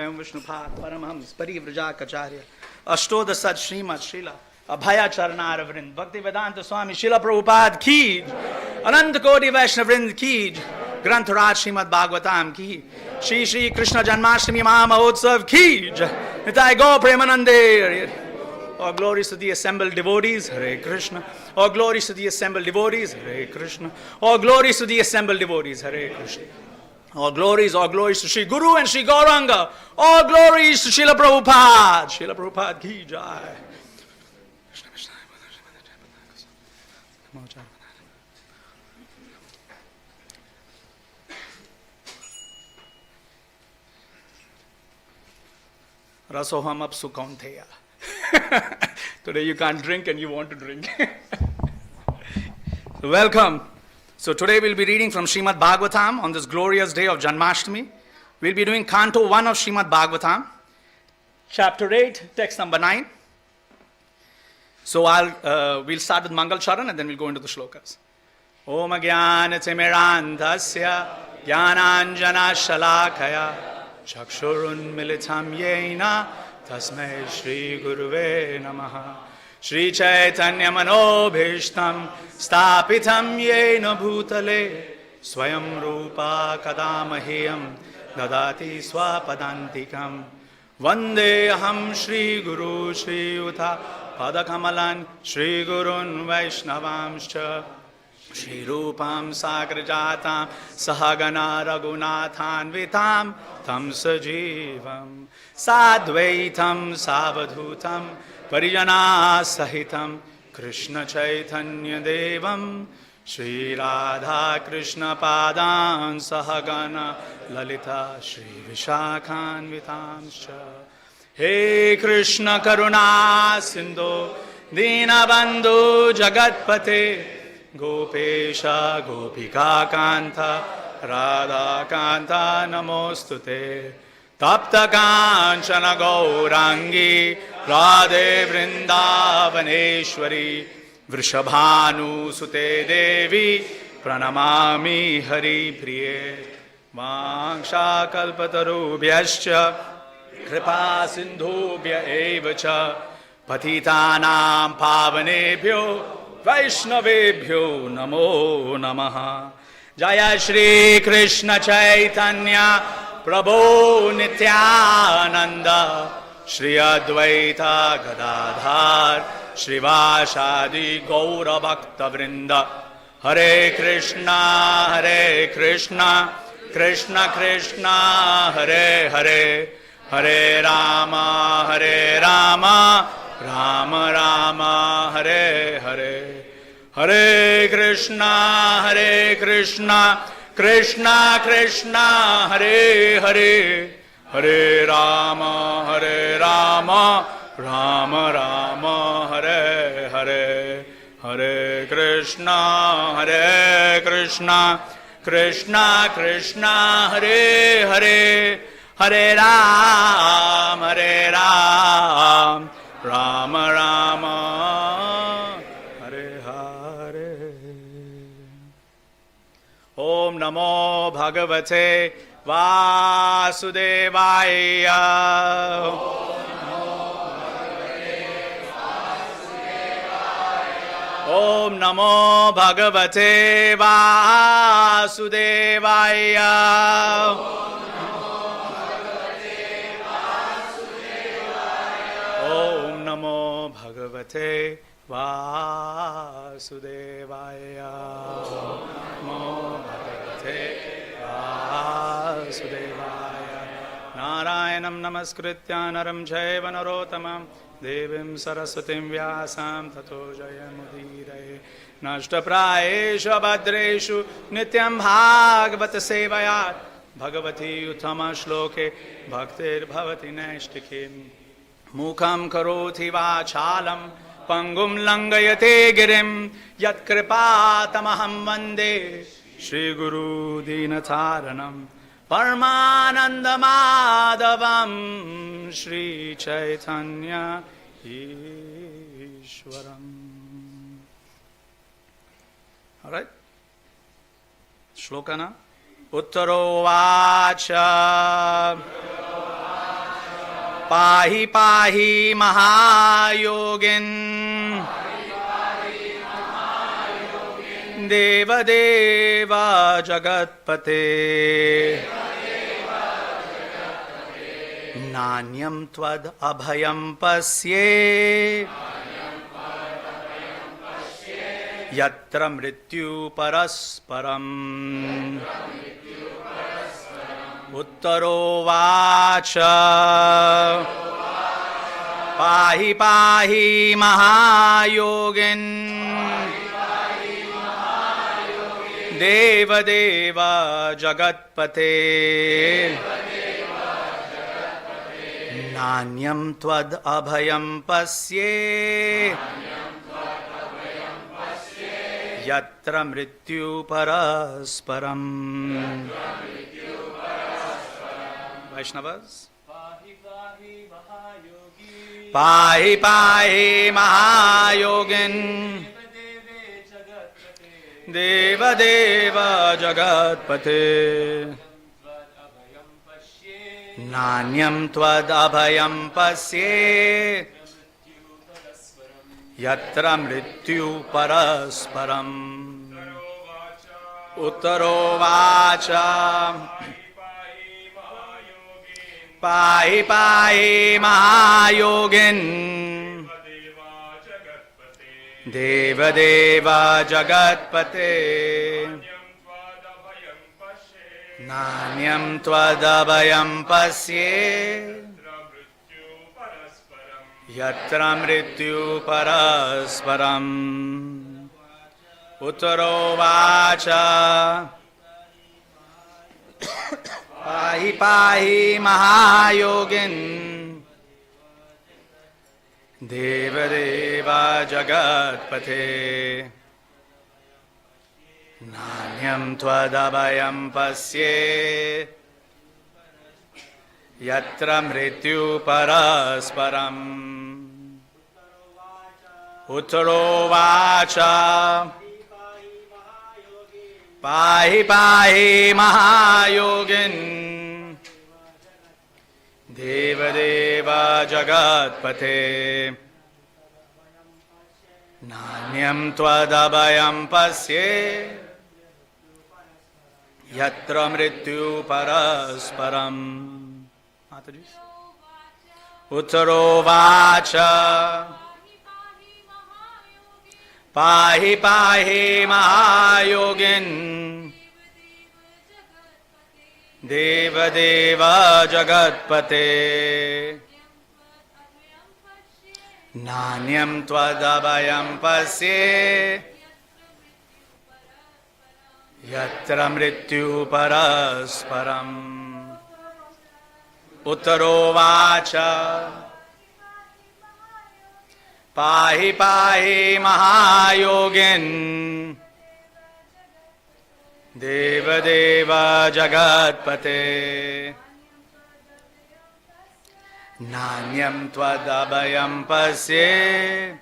Swayam Vishnupad Paramhams Parivrajakacarya Ashtodasad Srimad Srila Abhaya Charnar Vrind Bhakti Vedanta Swami Srila Prabhupada Ki Anant Koti Vaishnav Vrind Ki Granth Raj Srimad Bhagavatam Ki Shri Shri Krishna Janmashtami Mahamahotsav Ki Nitai Go Premanande. All glories to the assembled devotees, Hare Krishna. All glories to the assembled devotees, Hare Krishna. All glories to the assembled devotees, Hare Krishna. All glories to Sri Guru and Sri Gauranga. All glories to Srila Prabhupada. Srila Prabhupada ki jai. Rasoham apsu kaunteya. Today you can't drink and you want to drink. So welcome. So today we'll be reading from Srimad Bhagavatam on this glorious day of Janmashtami. We'll be doing Canto 1 of Srimad Bhagavatam, Chapter 8, text number 9. So we'll start with Mangal Charan and then we'll go into the shlokas. Om Agyana Timirandhasya Jnananjana Shalakaya Chakshurun Militam Yena Tasmai Shri Guruve Namaha. Shri Chaitanya Manobhishtam Stapitam Yena Bhutale Swayam Rupa Kadamahiyam Dadati Swapadantikam Vande Aham Shri Guru Shri Uta Padakamalan Shri Gurun Vaishnavamscha Shri Rupam Sagrajatam Sahagana Raghunathan Vitam Tam Sajivam Sadvaitam Savadhutam Parijana Sahitam Krishna Chaitanya Devam Shri Radha Krishna Padan Sahagana Lalita Shri Vishakhan Vitamscha. He Krishna Karuna Sindhu Dinabandhu Jagatpate Gopesha Gopika Kanta Radha Kanta Namostute Tapta Kanchana Gaurangi Radhe Vrindavaneshwari Vrishabhanu Sute Devi Pranamami Hari Priye Vangsha Kalpatarubhyascha Kripa Sindhubhya Evacha Patitanam Pavanebhyo Vaishnavebhyo Namo Namaha. Jaya Shri Krishna Chaitanya Prabhu Nityananda Shri Advaita Gadadhar Shri Vashadi Gaura Bhakta Vrinda. Hare Krishna Krishna Krishna Hare Hare Hare Rama Rama Rama Hare Hare Hare Krishna Krishna Krishna Hare Hare Hare Rama Rama Rama Hare Hare Hare Krishna Krishna Krishna Hare Hare Hare Rama Rama Rama Hare Hare. Om Namo Bhagavate Vasudevaya. Om Namo Bhagavate Vasudevaya. Om Namo Bhagavate Vasudevaya. Namo Bhagavate Vasudevaya. Narayanam Namaskritya Naram Chaiva Narottamam Devim Saraswatim Vyasam Tato Jayamudiraye. Nashtaprayeshu Abhadreshu Nityam Bhagavata Sevayat Bhagavati Uttama Shloke Bhaktir Bhavati Naishtikim. Mukham karoti vachalam pangum langayate girim yat kripatamaham vande Shri Guru Dinataranam Parmananda Madhavam Shri Chaitanya Ishwaram. All right. Shlokana. Uttaro vacha Pahi pahi Mahayogin. Deva Deva Jagatpate. Nanyam Tvad Abhayam Pasye. Yatra Mrityu Parasparam. Uttaro Vacha. Pahi pahi Mahayogin. Deva Deva Jagatpate. Nanyam Tvad Abhayam Pasye. Yatra Mrityu Parasparam. Vaishnavas. Pahi pahi Mahayogin. Deva Deva Jagatpate. Nanyam Tvad Abhayam Pasye. Yatra Mrityu Parasparam. Uttaro Vacha. Pahi pahi Mahayogin. Deva Deva Jagatpate. Nanyam Tvad Abhayam Pasye. Yatra Mrityu Parasparam. Uttaro Vacha. Pahi pahi Mahayogin. Deva Deva Jagatpate. Nanyam Tvad Abhayam Pasye. Yatra Mrityu Parasparam. Uttaro Vacha. Pahi pahi Mahayogin. Deva Deva Jagatpate. Nanyam Tvad Abhayam Pasye. Yatra Mrityu Parasparam. Mataji. Uttaro Vacha. Pahi pahi Mahayogin. Deva Deva Jagatpate. Nanyam Tvad Abhayam Pasye. Yatra Mrityu Parasparam. Uttaro Vacha. Pahi pahi Mahayogin. Deva Deva Jagatpate. Nanyam Tvad Abhayam Pasye.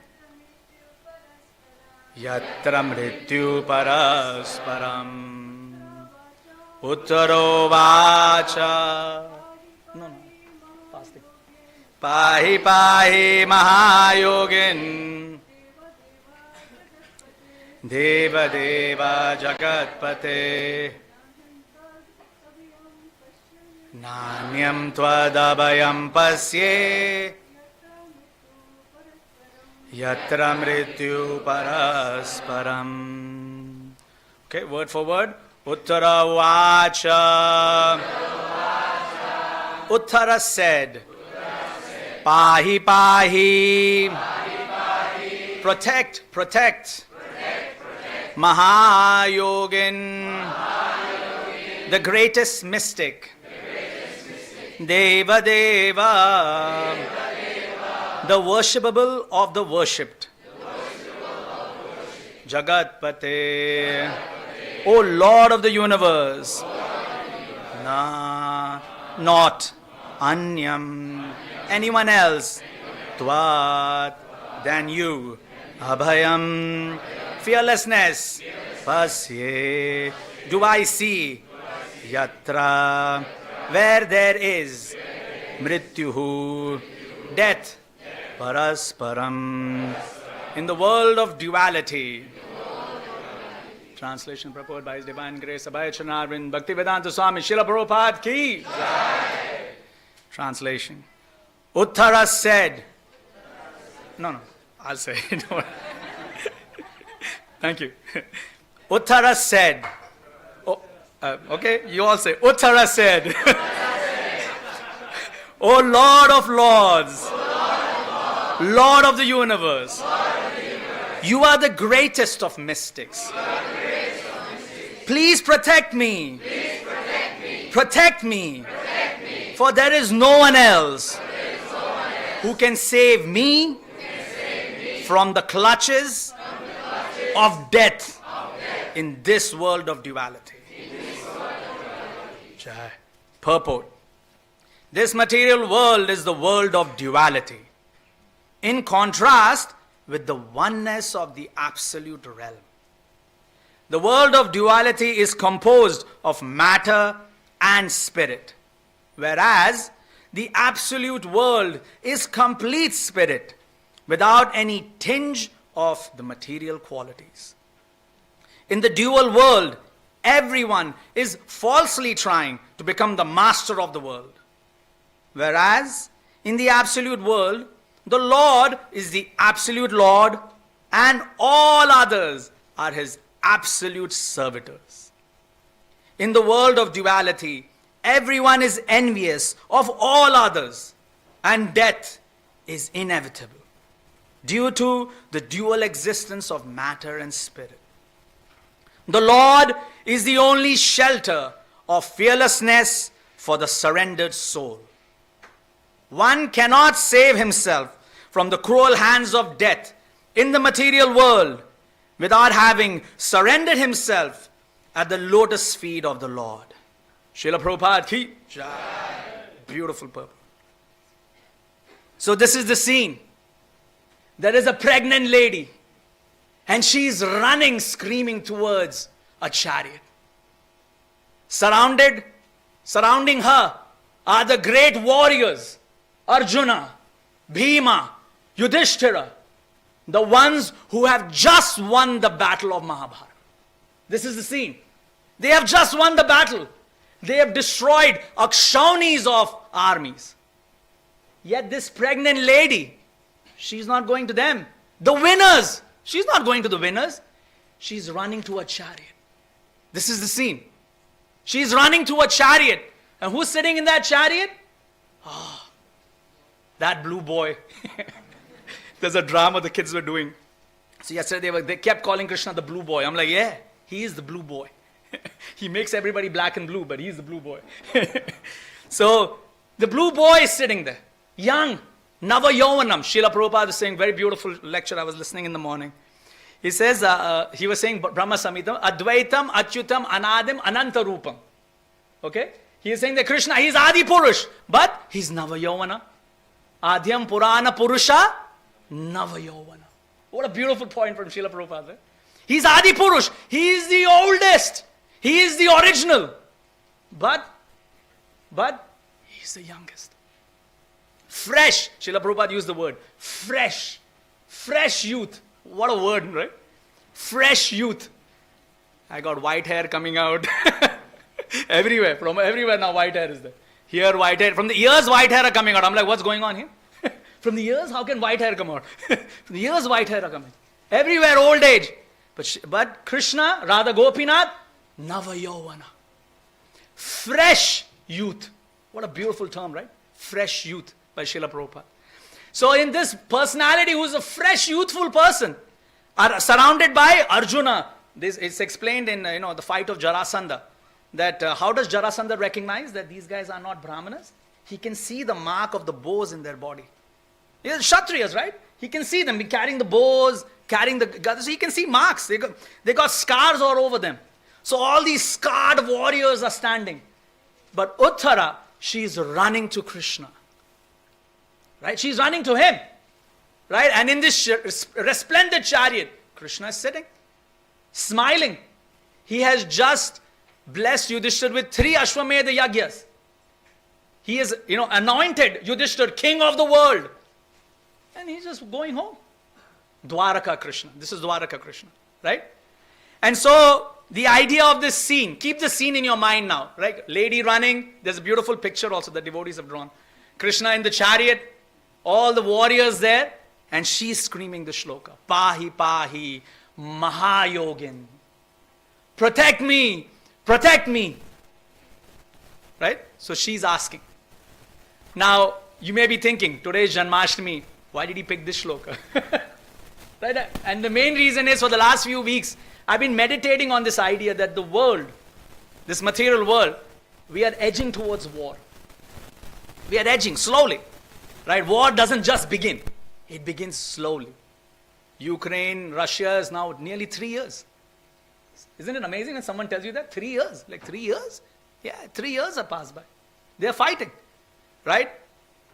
Yatra Mrityu Parasparam. Uttaro Vacha. No. Fasting. Pahi pahi Mahayogin. Deva Deva Jagatpate. Nanyam Tvad Abhayam Pasye. Yatra Mrityu Parasparam. Okay, word for word. Uttara Vacha. Uttara said. Pahi pahi. Protect, protect. Mahayogin. The greatest mystic. Deva Deva. The worshipable of the worshipped. Jagatpate. O Lord of the universe. Na, not Anyam, anyone else. Tvat, than you. Abhayam, fearlessness. Pasye, do I see. Yatra, where there is. Mrityuhu, death, parasparam. In the world of duality. Translation purport by His Divine Grace, Abhay Chanarvind, Bhaktivedanta Swami, Srila Prabhupada ki. Translation. Uttara said. No, I'll say it. Thank you. Uttara said. Oh, okay, you all say. Uttara said. O Lord of Lords, Lord of the universe, you are the greatest of mystics. Please protect me. Protect me. For there is no one else who can save me from the clutches of death in this world of duality. Jai. Purport. This material world is the world of duality, in contrast with the oneness of the absolute realm. The world of duality is composed of matter and spirit, whereas the absolute world is complete spirit without any tinge of the material qualities. In the dual world, everyone is falsely trying to become the master of the world. Whereas in the absolute world, the Lord is the absolute Lord and all others are His absolute servitors. In the world of duality, everyone is envious of all others and death is inevitable due to the dual existence of matter and spirit. The Lord is the only shelter of fearlessness for the surrendered soul. One cannot save himself from the cruel hands of death in the material world without having surrendered himself at the lotus feet of the Lord. Srila Prabhupada ki jai. Beautiful purpose. So this is the scene. There is a pregnant lady and she is running, screaming towards a chariot. Surrounding her are the great warriors, Arjuna, Bhima, Yudhishthira, the ones who have just won the battle of Mahabharata. This is the scene. They have just won the battle. They have destroyed Akshaunis of armies. Yet this pregnant lady, she's not going to them. The winners, she's not going to the winners. She's running to a chariot. This is the scene. She's running to a chariot. And who's sitting in that chariot? Oh, that blue boy. There's a drama the kids were doing. So yesterday they kept calling Krishna the blue boy. I'm like, yeah, he is the blue boy. He makes everybody black and blue, but he's the blue boy. So the blue boy is sitting there, young, Nava Yovanam. Srila Prabhupada is saying, very beautiful lecture I was listening in the morning. He says, he was saying Brahma Samhitam, Advaitam, Achyutam, Anadim, Ananta Rupam. Okay? He is saying that Krishna, he is Adi Purush, but he's Nava Yovana. Adhyam Purana Purusha, Nava Yovana. What a beautiful point from Srila Prabhupada. Right? He's Adi Purush. He is the oldest. He is the original. But he's the youngest. Fresh. Srila Prabhupada used the word fresh. Fresh youth. What a word, right? Fresh youth. I got white hair coming out. Everywhere. From everywhere now white hair is there. Here white hair. From the ears white hair are coming out. I'm like, what's going on here? From the ears, how can white hair come out? From the ears white hair are coming. Everywhere old age. But Krishna, Radha Gopinath, Nava Yovana. Fresh youth. What a beautiful term, right? Fresh youth by Srila Prabhupada. So in this personality who is a fresh, youthful person, are surrounded by Arjuna. This is explained in the fight of Jarasandha. That how does Jarasandha recognize that these guys are not Brahmanas? He can see the mark of the bows in their body. They're Kshatriyas, right? He can see them carrying the bows, carrying the guns. So he can see marks. They got scars all over them. So all these scarred warriors are standing. But Uttara, she's running to Krishna. Right? She's running to him. Right? And in this resplendent chariot, Krishna is sitting, smiling. He has just blessed Yudhishthira with 3 Ashwamedha Yagyas. He is, anointed Yudhishthir, king of the world. And he's just going home. Dwaraka Krishna. This is Dwaraka Krishna, right? And so, the idea of this scene, keep the scene in your mind now, right? Lady running, there's a beautiful picture also that devotees have drawn. Krishna in the chariot, all the warriors there, and she's screaming the shloka. Pahi, Pahi, Mahayogin. Protect me, protect me. Right? So she's asking. Now, you may be thinking, today is Janmashtami, why did he pick this shloka? Right? And the main reason is, for the last few weeks, I've been meditating on this idea that the world, this material world, we are edging towards war. We are edging slowly. Right? War doesn't just begin. It begins slowly. Ukraine, Russia is now nearly 3 years. Isn't it amazing when someone tells you that? 3 years. Like 3 years? Yeah, 3 years have passed by. They are fighting. Right?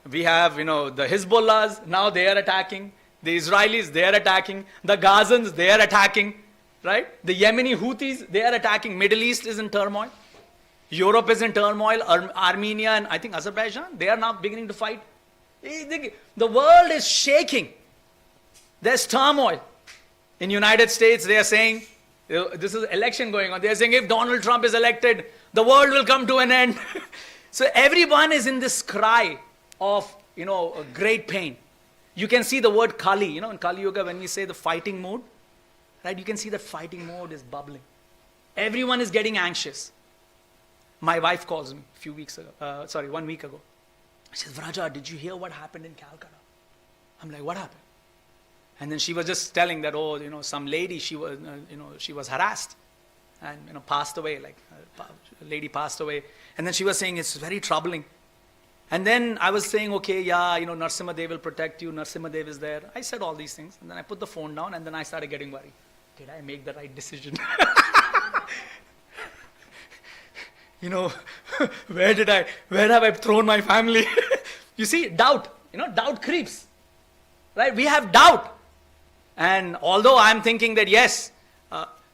We have, the Hezbollahs, now they are attacking. The Israelis, they are attacking. The Gazans, they are attacking. Right? The Yemeni Houthis, they are attacking. Middle East is in turmoil. Europe is in turmoil. Armenia and I think Azerbaijan, they are now beginning to fight. The world is shaking. There's turmoil. In United States, they are saying, this is election going on. They are saying if Donald Trump is elected, the world will come to an end. So everyone is in this cry of, great pain. You can see the word Kali. In Kali Yuga, when we say the fighting mood, right? You can see that fighting mode is bubbling. Everyone is getting anxious. My wife calls me 1 week ago. She says, Vraja, did you hear what happened in Calcutta? I'm like, what happened? And then she was just telling that, some lady, she was harassed and, passed away, like a lady passed away. And then she was saying, it's very troubling. And then I was saying, okay, yeah, Narsimha Dev will protect you. Narsimha Dev is there. I said all these things. And then I put the phone down and then I started getting worried. Did I make the right decision? Where have I thrown my family? You see, doubt, doubt creeps, right? We have doubt. And although I'm thinking that yes,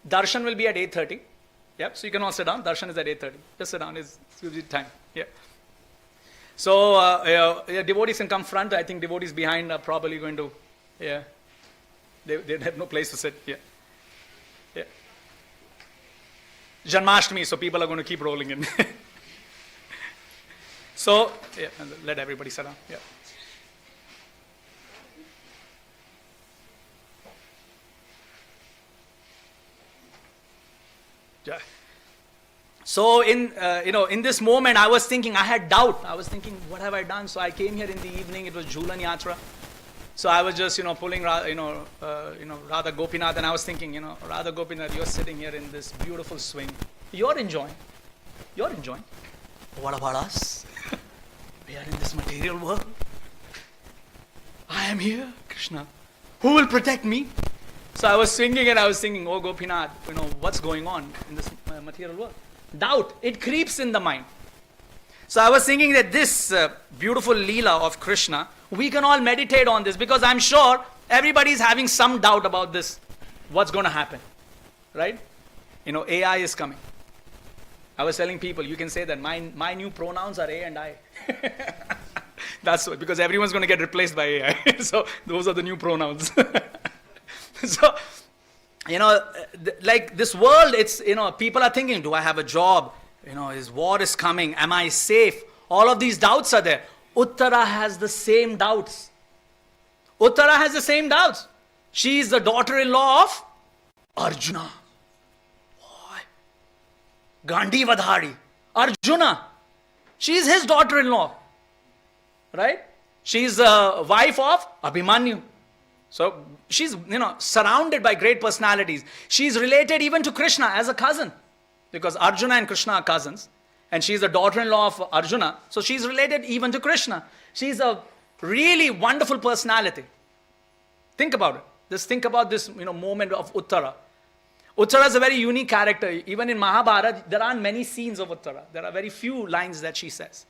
darshan will be at 8:30. Yep, so you can all sit down. Darshan is at 8:30. Just sit down, it's time. Yeah. So, devotees can come front. I think devotees behind are probably going to, they have no place to sit. Yeah. Yeah. Janmashtami, so people are going to keep rolling in. So, let everybody sit down. Yeah. Yeah. So in this moment, I was thinking, I had doubt. I was thinking, what have I done? So I came here in the evening. It was Jhulan Yatra. So I was just, pulling, Radha Gopinath, and I was thinking, Radha Gopinath, you're sitting here in this beautiful swing. You're enjoying. What about us? We are in this material world. I am here, Krishna. Who will protect me? So I was swinging and I was thinking, oh Gopinath, what's going on in this material world? Doubt, it creeps in the mind. So I was thinking that this beautiful Leela of Krishna, we can all meditate on this because I'm sure everybody is having some doubt about this. What's going to happen? Right? AI is coming. I was telling people, you can say that my new pronouns are A and I. That's what, because everyone's going to get replaced by AI. So those are the new pronouns. So, like this world, it's, people are thinking, do I have a job? Is war is coming? Am I safe? All of these doubts are there. Uttara has the same doubts. She is the daughter-in-law of Arjuna. Boy. Gandhi Vadhari. Arjuna. She is his daughter-in-law. Right? She is the wife of Abhimanyu. So she's, surrounded by great personalities. She's related even to Krishna as a cousin. Because Arjuna and Krishna are cousins. And she's the daughter-in-law of Arjuna. So she's related even to Krishna. She's a really wonderful personality. Think about it. Just think about this, moment of Uttara. Uttara is a very unique character. Even in Mahabharata, there aren't many scenes of Uttara. There are very few lines that she says.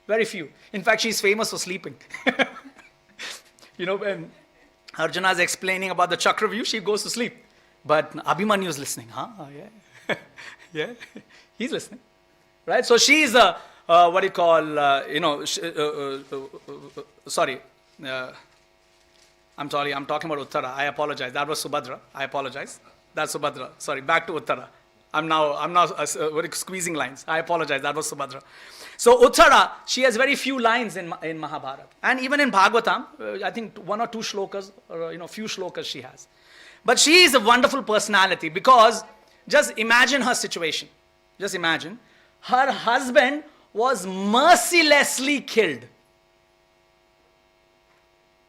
Very few. In fact, she's famous for sleeping. When Arjuna is explaining about the Chakravyuh, she goes to sleep. But Abhimanyu is listening. Yeah. Yeah. He's listening. Right? So she is a what do you call, sorry. I'm sorry, I'm talking about Uttara. I apologize. That was Subhadra. I apologize. That's Subhadra. Sorry, back to Uttara. I'm now squeezing lines. I apologize. That was Subhadra. So Uttara, she has very few lines in Mahabharata. And even in Bhagavatam, I think 1 or 2 shlokas, or few shlokas she has. But she is a wonderful personality because just imagine her situation. Just imagine. Her husband was mercilessly killed.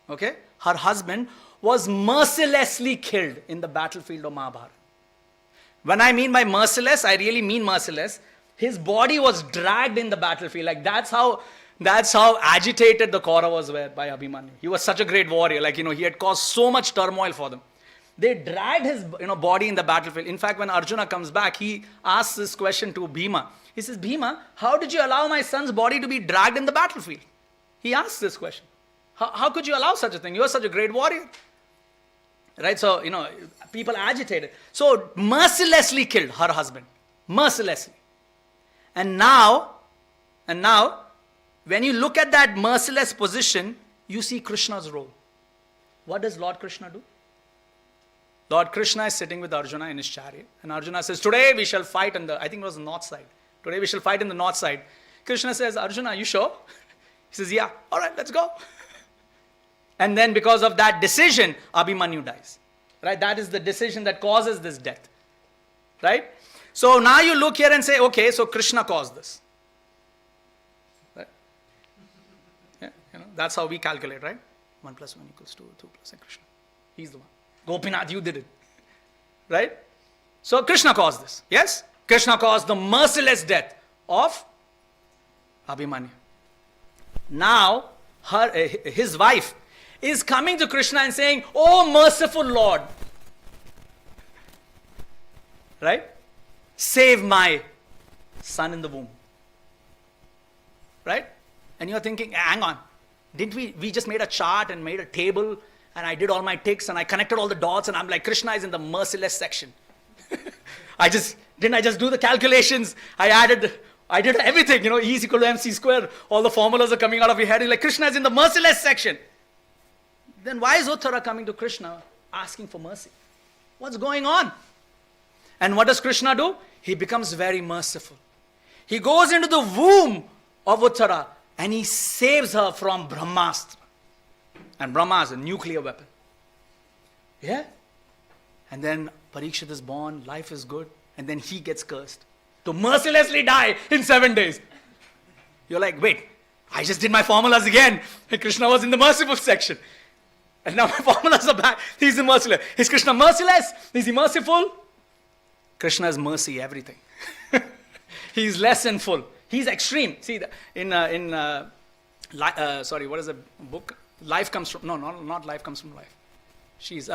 Okay? Her husband was mercilessly killed in the battlefield of Mahabharata. When I mean by merciless, I really mean merciless. His body was dragged in the battlefield. Like that's how agitated the Kauravas were by Abhimanyu. He was such a great warrior. Like, he had caused so much turmoil for them. They dragged his body in the battlefield. In fact, when Arjuna comes back, he asks this question to Bhima. He says, Bhima, how did you allow my son's body to be dragged in the battlefield? He asks this question. How could you allow such a thing? You are such a great warrior. Right? So, people agitated. So, mercilessly killed her husband. Mercilessly. And now, when you look at that merciless position, you see Krishna's role. What does Lord Krishna do? Lord Krishna is sitting with Arjuna in his chariot. And Arjuna says, today we shall fight on I think it was the north side. Today we shall fight in the north side. Krishna says, Arjuna, are you sure? He says, yeah. All right, let's go. And then because of that decision, Abhimanyu dies. Right? That is the decision that causes this death. Right? So now you look here and say, okay, so Krishna caused this. Right? Yeah, that's how we calculate, right? 1 plus 1 equals 2, 2 plus and Krishna. He's the one. Gopinath, you did it. Right? So Krishna caused this. Yes? Krishna caused the merciless death of Abhimanyu. Now, his wife is coming to Krishna and saying, oh merciful Lord. Right? Save my son in the womb. Right? And you're thinking, hang on. Didn't we just made a chart and made a table and I did all my ticks and I connected all the dots and I'm like, Krishna is in the merciless section. Didn't I just do the calculations? I did everything, E is equal to MC square. All the formulas are coming out of your head. You're like, Krishna is in the merciless section. Then why is Uttara coming to Krishna asking for mercy? What's going on? And what does Krishna do? He becomes very merciful. He goes into the womb of Uttara and he saves her from Brahmastra. And Brahma is a nuclear weapon. Yeah? And then Parikshit is born, life is good, and then he gets cursed to mercilessly die in 7 days. You're like, wait, I just did my formulas again. Krishna was in the merciful section. And now my formulas are back. He's in merciless. Is Krishna merciless? Is he merciful? Krishna is mercy, everything. He's less than full. He's extreme. See, what is the book? Life comes from, no, not life comes from life. She's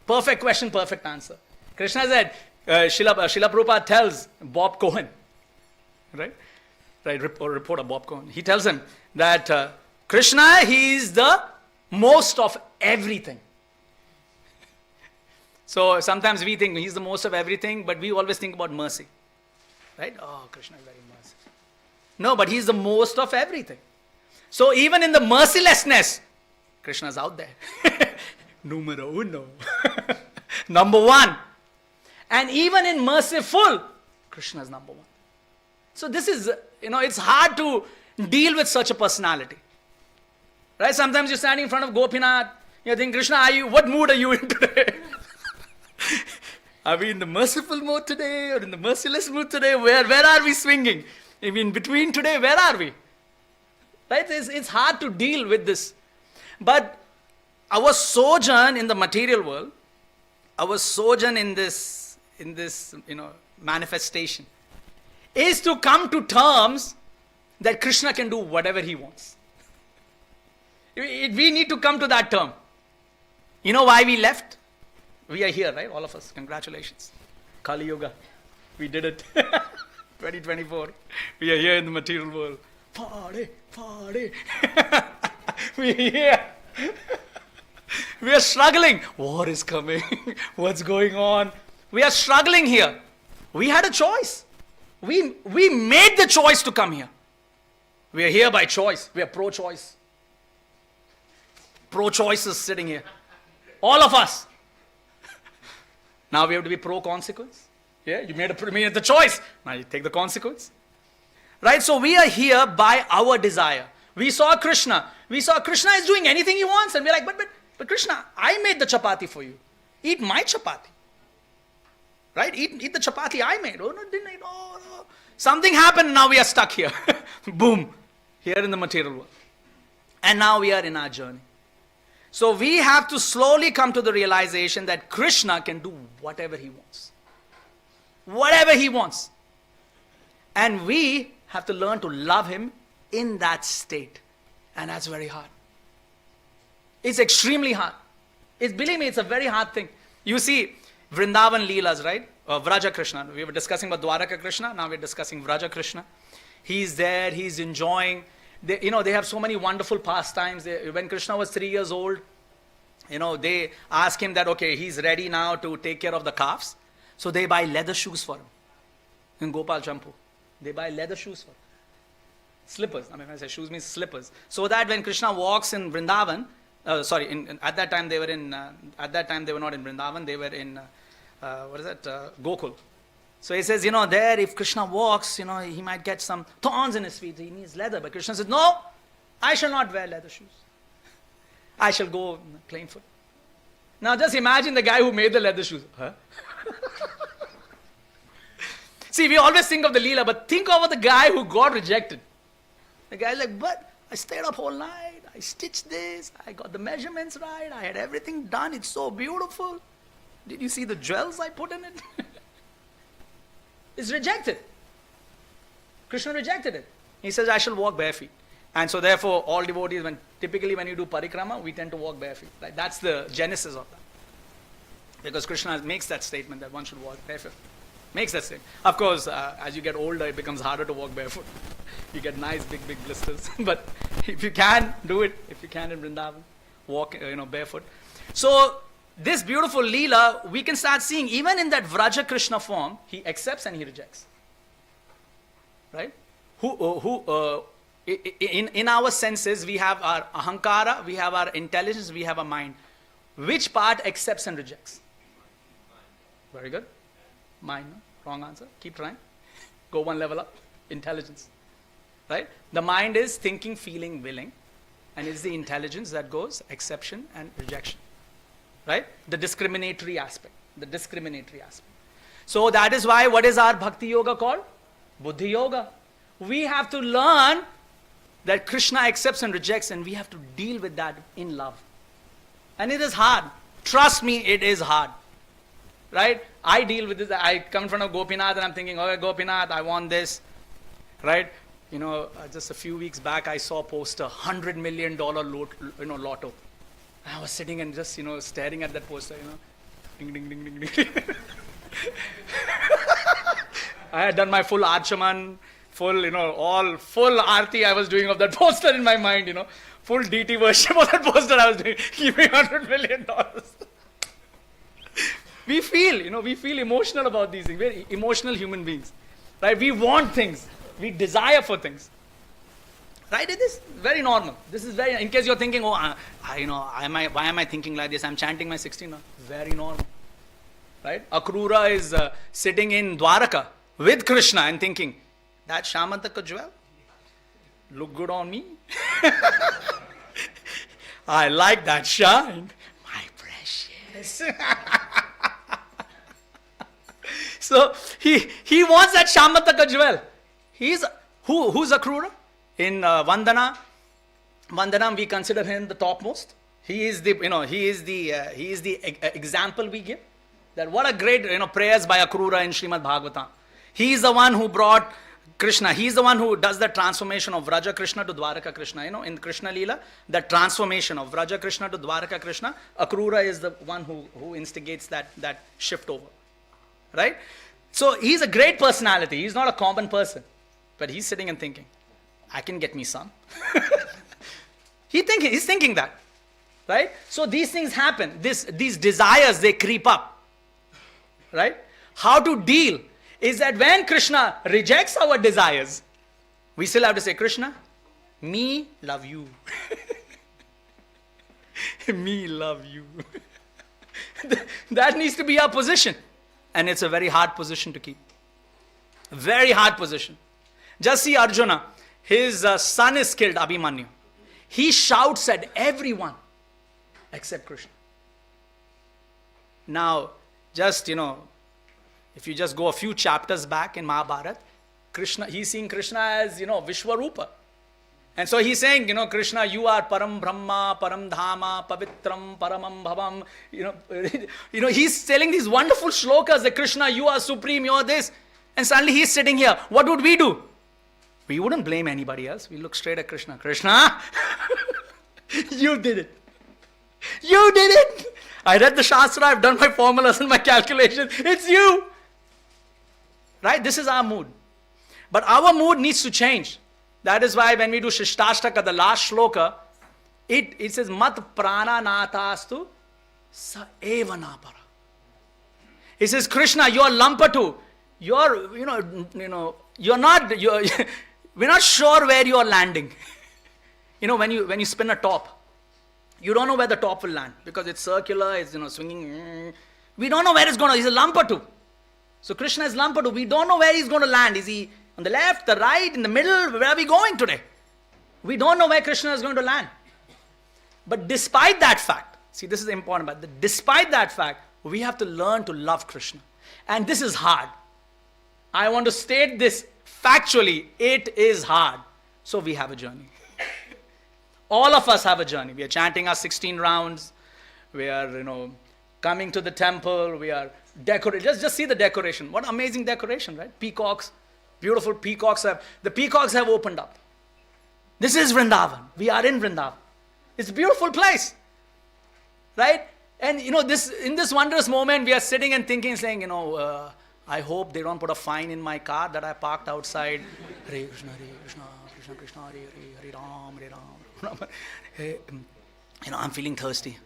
perfect question, perfect answer. Krishna said, Srila Prabhupada tells Bob Cohen, right, reporter Bob Cohen, he tells him that Krishna, he is the most of everything. So sometimes we think he's the most of everything, but we always think about mercy. Right? Oh, Krishna is very merciful. No, but he's the most of everything. So even in the mercilessness, Krishna is out there. Numero uno. Number one. And even in merciful, Krishna is number one. So this is, it's hard to deal with such a personality. Right? Sometimes you're standing in front of Gopinath, you think, Krishna, what mood are you in today? Are we in the merciful mode today or in the merciless mood today? Where are we swinging? In between today, where are we? Right? It's hard to deal with this. But our sojourn in the material world, our sojourn in this manifestation, is to come to terms that Krishna can do whatever he wants. We need to come to that term. You know why we left? We are here, right? All of us. Congratulations. Kali Yuga. We did it. 2024. We are here in the material world. Party. We are here. We are struggling. War is coming. What's going on? We are struggling here. We had a choice. We made the choice to come here. We are here by choice. We are pro-choice. Pro-choice is sitting here. All of us. Now we have to be pro-consequence. Yeah, you made the choice. Now you take the consequence. Right? So we are here by our desire. We saw Krishna. We saw Krishna is doing anything he wants. And we're like, but Krishna, I made the chapati for you. Eat my chapati. Right? Eat the chapati I made. Oh, no, didn't eat. Oh, no. Something happened. Now we are stuck here. Boom. Here in the material world. And now we are in our journey. So we have to slowly come to the realization that Krishna can do whatever he wants. Whatever he wants. And we have to learn to love him in that state. And that's very hard. It's extremely hard. Believe me, it's a very hard thing. You see, Vrindavan Leelas, right? Vraja Krishna. We were discussing about Dwaraka Krishna. Now we're discussing Vraja Krishna. He's there. He's enjoying. They have so many wonderful pastimes. When Krishna was 3 years old, they ask him that, okay, he's ready now to take care of the calves. So they buy leather shoes for him. In Gopal Champu. They buy leather shoes for him. Slippers. I mean, when I say shoes means slippers. So that when Krishna walks in Vrindavan, at that time they were not in Vrindavan, they were in, Gokul. So he says, there if Krishna walks, he might get some thorns in his feet. He needs leather. But Krishna says, no, I shall not wear leather shoes. I shall go plain foot. Now just imagine the guy who made the leather shoes. Huh? See, we always think of the Leela, but think of the guy who got rejected. The guy's like, but I stayed up all night. I stitched this. I got the measurements right. I had everything done. It's so beautiful. Did you see the jewels I put in it? It's rejected. Krishna rejected it. He says, I shall walk bare feet. And so therefore, all devotees, typically when you do parikrama, we tend to walk bare feet. Right? That's the genesis of that. Because Krishna makes that statement that one should walk barefoot. Makes that statement. Of course, as you get older, it becomes harder to walk barefoot. You get nice big blisters. But if you can, do it. If you can in Vrindavan, walk barefoot. So this beautiful Leela, we can start seeing, even in that Vraja Krishna form, he accepts and he rejects. Right? In our senses, we have our ahankara, we have our intelligence, we have our mind. Which part accepts and rejects? Very good. Mind, no? Wrong answer. Keep trying. Go one level up. Intelligence. Right? The mind is thinking, feeling, willing. And it's the intelligence that goes acceptance and rejection. Right? The discriminatory aspect. So that is why, what is our bhakti yoga called? Buddhi yoga. We have to learn that Krishna accepts and rejects, and we have to deal with that in love. And it is hard. Trust me, it is hard. Right? I deal with this. I come in front of Gopinath and I'm thinking, okay, Gopinath, I want this. Right? Just a few weeks back, I saw a poster, $100 million lotto. I was sitting and just, staring at that poster, Ding, ding, ding, ding, ding. I had done my full Archaman, full Aarti I was doing of that poster in my mind, Full DT worship of that poster I was doing. Give me $100 million. We feel emotional about these things. We're emotional human beings. Right? We want things. We desire for things. Right? It is very normal. This is very, in case you're thinking, why am I thinking like this? I'm chanting my 16. Very normal. Right? Akrura is sitting in Dwaraka with Krishna and thinking, that Shamantaka jewel look good on me. I like that shine. My precious. So he wants that Shamantaka jewel. Who's Akrura? In Vandanam, we consider him the topmost. He is the example we give. That what a great prayers by Akrura in Srimad Bhagavatam. He is the one who brought Krishna. He is the one who does the transformation of Vraja Krishna to Dwaraka Krishna. In Krishna Leela, the transformation of Vraja Krishna to Dwaraka Krishna, Akrura is the one who instigates that shift over. Right? So he's a great personality. He's not a common person. But he's sitting and thinking, I can get me some. He's thinking that. Right? So these things happen. These desires, they creep up. Right? How to deal is that when Krishna rejects our desires, we still have to say, Krishna, Me, love you. Me, love you. That needs to be our position. And it's a very hard position to keep. Very hard position. Just see Arjuna. His son is killed, Abhimanyu. He shouts at everyone except Krishna. Now, just, if you just go a few chapters back in Mahabharata, Krishna, he's seeing Krishna as, Vishwarupa. And so he's saying, Krishna, you are Param Brahma, Param Dhama, Pavitram, Paramam Bhavam. He's telling these wonderful shlokas that Krishna, you are supreme, you are this. And suddenly he's sitting here. What would we do? We wouldn't blame anybody else. We look straight at Krishna. Krishna, you did it. You did it. I read the Shastra, I've done my formulas and my calculations. It's you. Right? This is our mood. But our mood needs to change. That is why when we do Shistashtaka, the last shloka, it says, Mat prana natastu sa eva napara. It says, Krishna, you're Lampatu. You're, we're not sure where you're landing. When you spin a top, you don't know where the top will land because it's circular, it's, swinging. We don't know where it's going to, he's a Lampatu. So Krishna is Lampadu. We don't know where he's going to land. Is he on the left, the right, in the middle? Where are we going today? We don't know where Krishna is going to land. But despite that fact, see, this is important, but despite that fact, we have to learn to love Krishna. And this is hard. I want to state this factually. It is hard. So we have a journey. All of us have a journey. We are chanting our 16 rounds. We are, coming to the temple. We are decorating. Just see the decoration. What amazing decoration, right? Peacocks. Beautiful peacocks. The peacocks have opened up. This is Vrindavan. We are in Vrindavan. It's a beautiful place. Right? And, in this wondrous moment, we are sitting and thinking, saying, I hope they don't put a fine in my car that I parked outside. Hare Krishna, Krishna Krishna, Hare Hare, Hare Ram, Hare Ram. Hey, I'm feeling thirsty.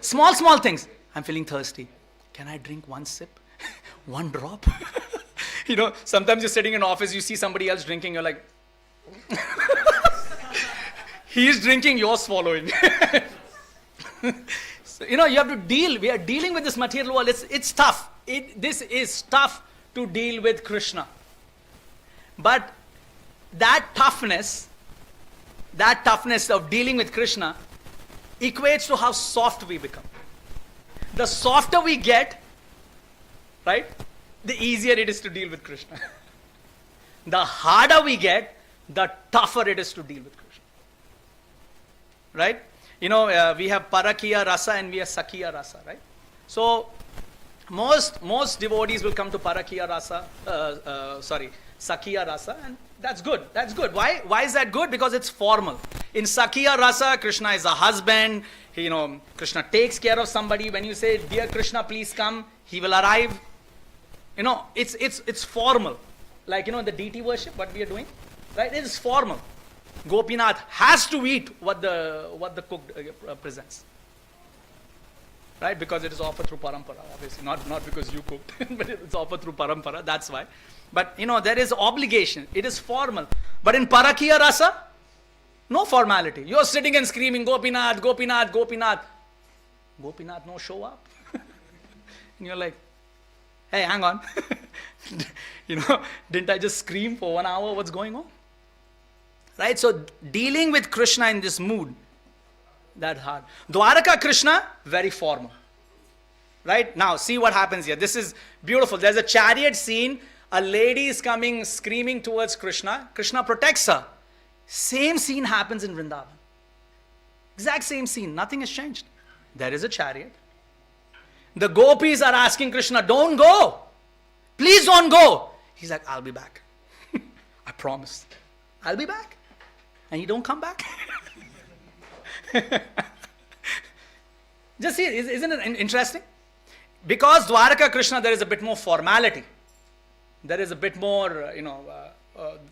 Small things. I'm feeling thirsty. Can I drink one sip? One drop? Sometimes you're sitting in office, you see somebody else drinking, you're like, he's drinking, you're swallowing. So, you have to deal. We are dealing with this material world. It's tough. This is tough to deal with Krishna. But that toughness of dealing with Krishna equates to how soft we become. The softer we get, right, the easier it is to deal with Krishna. The harder we get, the tougher it is to deal with Krishna. Right? We have Parakiya Rasa and we have Sakiya Rasa, right? So, most devotees will come to Parakiya Rasa, Sakiya Rasa, and that's good. That's good. Why is that good? Because it's formal. In Sakiya Rasa, Krishna is a husband. Krishna takes care of somebody. When you say, dear Krishna, please come, he will arrive. It's formal. Like, the deity worship, what we are doing, right? It is formal. Gopinath has to eat what the cook presents. Right? Because it is offered through parampara, obviously. Not because you cooked, but it's offered through parampara, that's why. But, there is obligation. It is formal. But in Parakiya Rasa, no formality. You're sitting and screaming, Gopinath, Gopinath, Gopinath. Gopinath no show up. And you're like, hey, hang on. Didn't I just scream for 1 hour? What's going on? Right? So, dealing with Krishna in this mood, that's hard. Dwaraka Krishna, very formal. Right? Now, see what happens here. This is beautiful. There's a chariot scene. A lady is coming, screaming towards Krishna. Krishna protects her. Same scene happens in Vrindavan. Exact same scene. Nothing has changed. There is a chariot. The gopis are asking Krishna, don't go. Please don't go. He's like, I'll be back. I promise. I'll be back. And you don't come back. Just see, isn't it interesting? Because Dwaraka Krishna, there is a bit more formality. There is a bit more,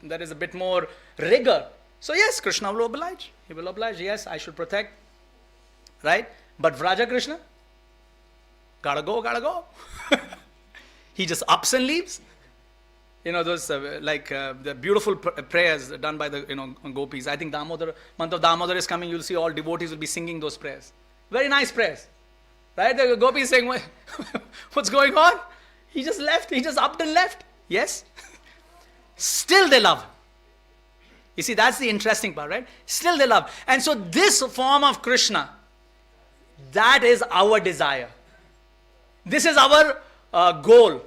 there is a bit more rigor. So yes, Krishna will oblige. He will oblige. Yes, I should protect. Right? But Vraja Krishna, gotta go. He just ups and leaves. Those the beautiful prayers done by the gopis. I think Damodar, month of Damodar is coming. You'll see all devotees will be singing those prayers. Very nice prayers, right? The gopi is saying, "What's going on?" He just left. He just upped and left. Yes, still they love. You see, that's the interesting part, right? Still they love, and so this form of Krishna, that is our desire. This is our goal.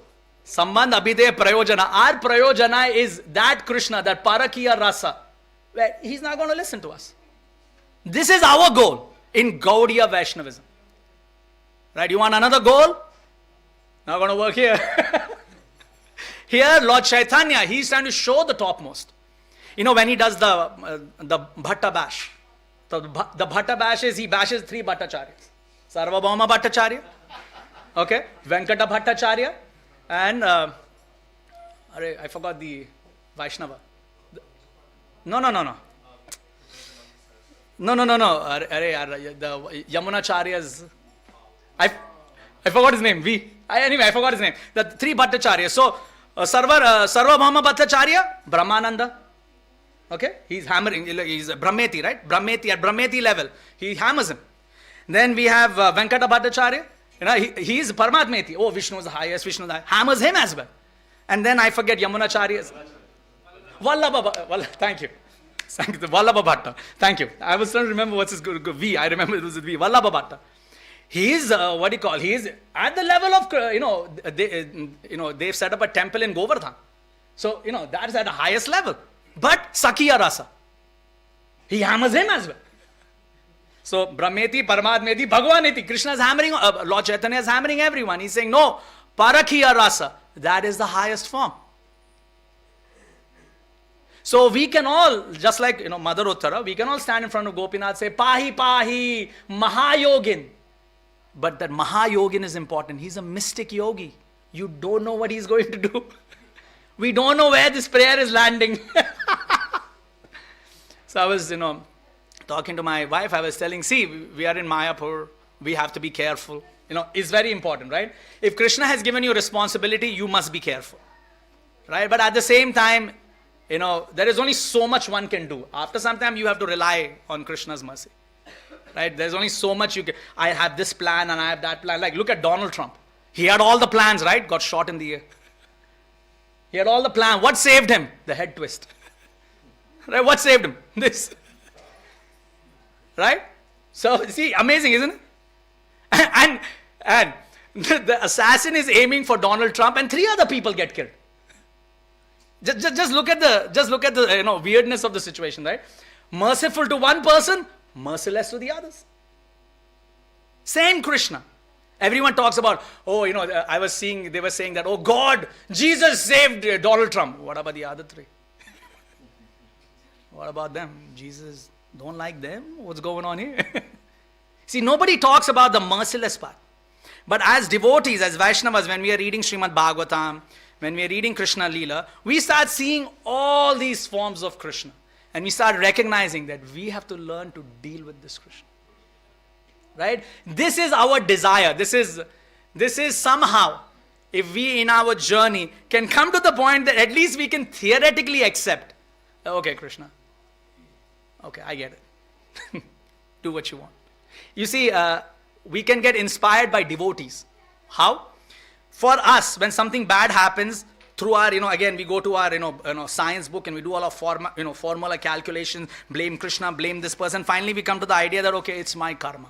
Sambandh abhide prayojana. Our prayojana is that Krishna, that parakiya rasa, where he's not going to listen to us. This is our goal in Gaudiya Vaishnavism. Right? You want another goal? Not going to work here. Here, Lord Chaitanya, he's trying to show the topmost. When he does the Bhatta Bash, the Bhatta Bash is he bashes 3 Bhattacharyas. Sarvabhauma Bhattacharya, okay, Venkata Bhattacharya, and I forgot the Vaishnava. No. The Yamunacharya's. I forgot his name. I forgot his name. The 3 Bhattacharyas. So Sarvabhauma Bhattacharya, Brahmananda. Okay, he's hammering. He's Brahmeti, right? Brahmeti at Brahmeti level. He hammers him. Then we have Venkata Bhattacharya. He's Paramatmeti. Oh, Vishnu is the highest. Vishnu is the highest. Hammers him as well. And then I forget Yamunacharya's. Vallabha. Thank you. Vallabha Bhatta. Thank you. I was trying to remember what's his V. I remember it was V. Vallabha Bhatta. He's He's at the level of they've set up a temple in Govardhan. So that is at the highest level. But Sakhiya Rasa, he hammers him as well. So Brahmeti, Paramatmeti, Bhagavaneti, Krishna is hammering, Lord Chaitanya is hammering everyone. He's saying, no, Parakhiya Rasa, that is the highest form. So we can all, just like Mother Uttara, we can all stand in front of Gopinath, say, Pahi Pahi, Mahayogin. But that Mahayogin is important. He's a mystic yogi. You don't know what he's going to do. We don't know where this prayer is landing. So I was, talking to my wife, I was telling, see, we are in Mayapur, we have to be careful. It's very important, right? If Krishna has given you responsibility, you must be careful, right? But at the same time, there is only so much one can do. After some time, you have to rely on Krishna's mercy, right? There's only so much you can. I have this plan and I have that plan. Like, look at Donald Trump. He had all the plans, right? Got shot in the ear. He had all the plan. What saved him? The head twist. Right? What saved him? This. Right? So, see, amazing, isn't it? And the assassin is aiming for Donald Trump and 3 other people get killed. Just look at the weirdness of the situation, right? Merciful to one person, merciless to the others. Same Krishna. Everyone talks about, they were saying that, oh God, Jesus saved Donald Trump. What about the other 3? What about them? Jesus don't like them? What's going on here? See, nobody talks about the merciless part. But as devotees, as Vaishnavas, when we are reading Srimad Bhagavatam, when we are reading Krishna Leela, we start seeing all these forms of Krishna. And we start recognizing that we have to learn to deal with this Krishna. Right? This is our desire. This is somehow, if we in our journey can come to the point that at least we can theoretically accept, okay, Krishna, okay, I get it. Do what you want. You see, we can get inspired by devotees. How? For us, when something bad happens, through our, again, we go to our, science book and we do all our formula calculations, blame Krishna, blame this person. Finally, we come to the idea that, okay, it's my karma.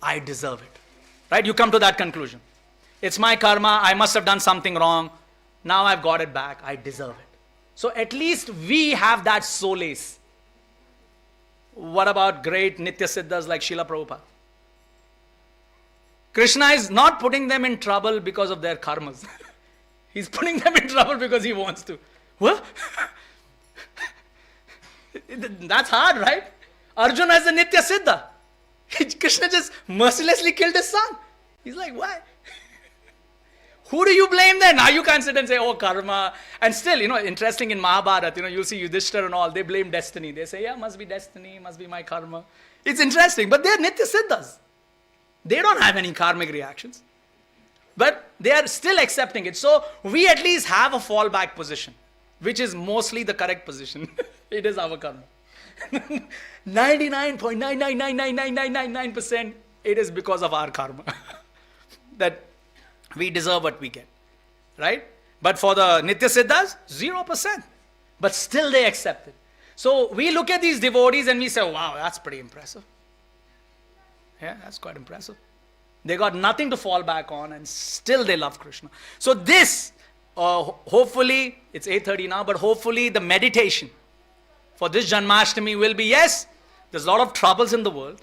I deserve it. Right? You come to that conclusion. It's my karma. I must have done something wrong. Now I've got it back. I deserve it. So at least we have that solace. What about great Nitya Siddhas like Srila Prabhupada? Krishna is not putting them in trouble because of their karmas. He's putting them in trouble because he wants to. What? That's hard, right? Arjuna is a Nitya Siddha. Krishna just mercilessly killed his son. He's like, why? Who do you blame then? Now you can't sit and say, oh, karma. And still, interesting in Mahabharata, you'll see Yudhishthira and all, they blame destiny. They say, yeah, must be destiny, must be my karma. It's interesting, but they're Nitya Siddhas. They don't have any karmic reactions. But they are still accepting it. So we at least have a fallback position, which is mostly the correct position. It is our karma. 99.9999999% it is because of our karma that we deserve what we get. Right? But for the Nitya Siddhas, 0%. But still they accept it. So we look at these devotees and we say, wow, that's pretty impressive. Yeah, that's quite impressive. They got nothing to fall back on and still they love Krishna. So this, hopefully, it's 8:30 now, but hopefully the meditation for this Janmashtami will be, yes, there's a lot of troubles in the world.